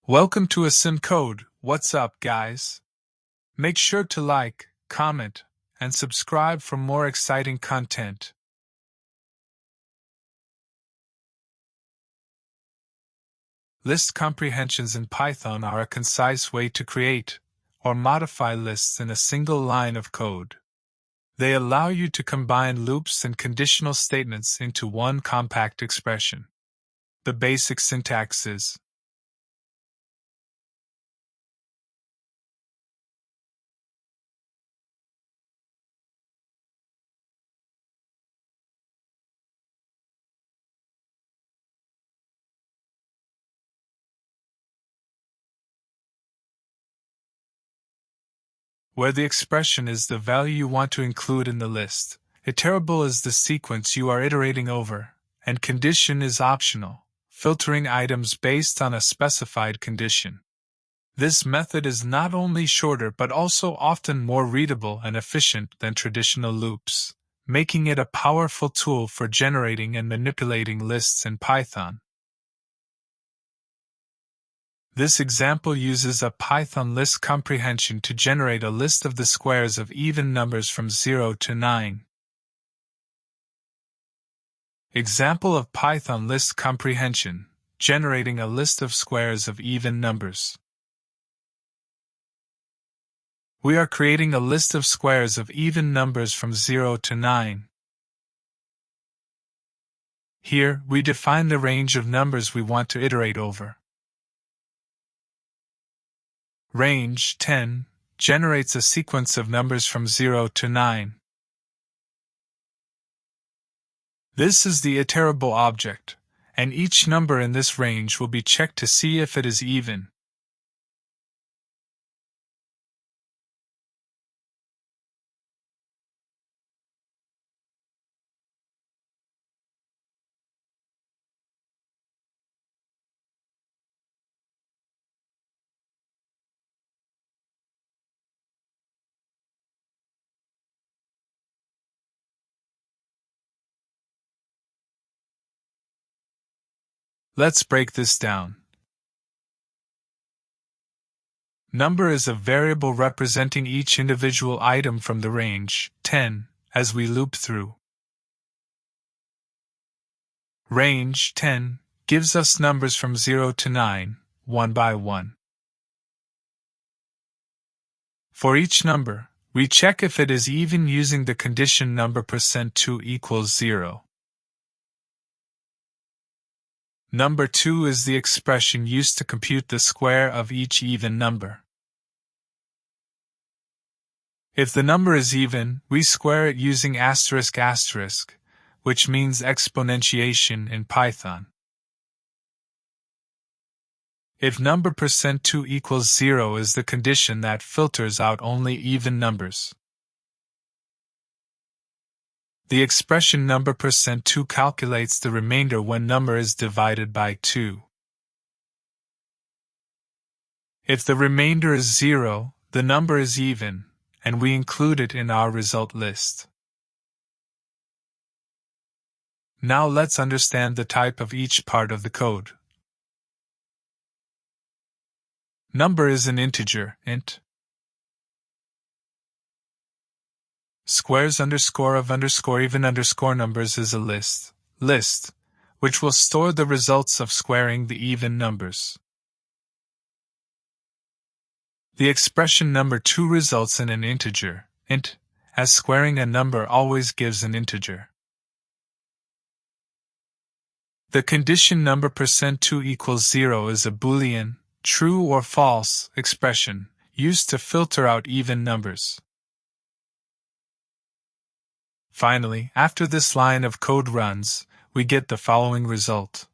Welcome to Asim Code. What's up, guys? Make sure to like, comment, and subscribe for more exciting content. List comprehensions in Python are a concise way to create or modify lists in a single line of code. They allow you to combine loops and conditional statements into one compact expression. The basic syntax is: where the expression is the value you want to include in the list. Iterable is the sequence you are iterating over, and condition is optional, filtering items based on a specified condition. This method is not only shorter but also often more readable and efficient than traditional loops, making it a powerful tool for generating and manipulating lists in Python. This example uses a Python list comprehension to generate a list of the squares of even numbers from 0 to 9. Example of Python list comprehension: generating a list of squares of even numbers. We are creating a list of squares of even numbers from 0 to 9. Here, we define the range of numbers we want to iterate over. Range 10 generates a sequence of numbers from 0 to 9. This is the iterable object, and each number in this range will be checked to see if it is even. Let's break this down. Number is a variable representing each individual item from the range 10 as we loop through. Range 10 gives us numbers from 0 to 9, one by one. For each number, we check if it is even using the condition number %2 equals 0. Number 2 is the expression used to compute the square of each even number. If the number is even, we square it using asterisk asterisk, which means exponentiation in Python. If number %2 equals 0 is the condition that filters out only even numbers. The expression number %2 calculates the remainder when number is divided by 2. If the remainder is 0, the number is even, and we include it in our result list. Now let's understand the type of each part of the code. Number is an integer, int. Squares underscore of underscore even underscore numbers is a list, which will store the results of squaring the even numbers. The expression number 2 results in an integer, int, as squaring a number always gives an integer. The condition number %2 equals 0 is a Boolean, true or false, expression, used to filter out even numbers. Finally, after this line of code runs, we get the following result.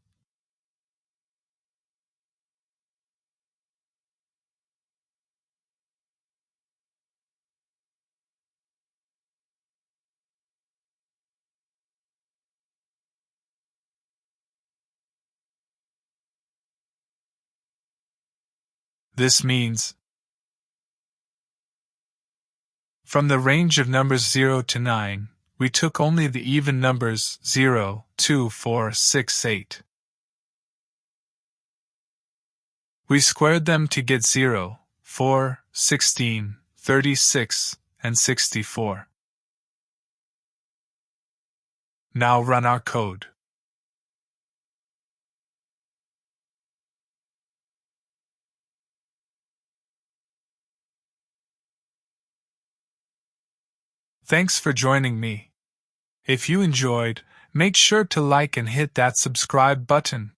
This means, from the range of numbers 0 to 9, we took only the even numbers 0, 2, 4, 6, 8. We squared them to get 0, 4, 16, 36, and 64. Now run our code. Thanks for joining me. If you enjoyed, make sure to like and hit that subscribe button.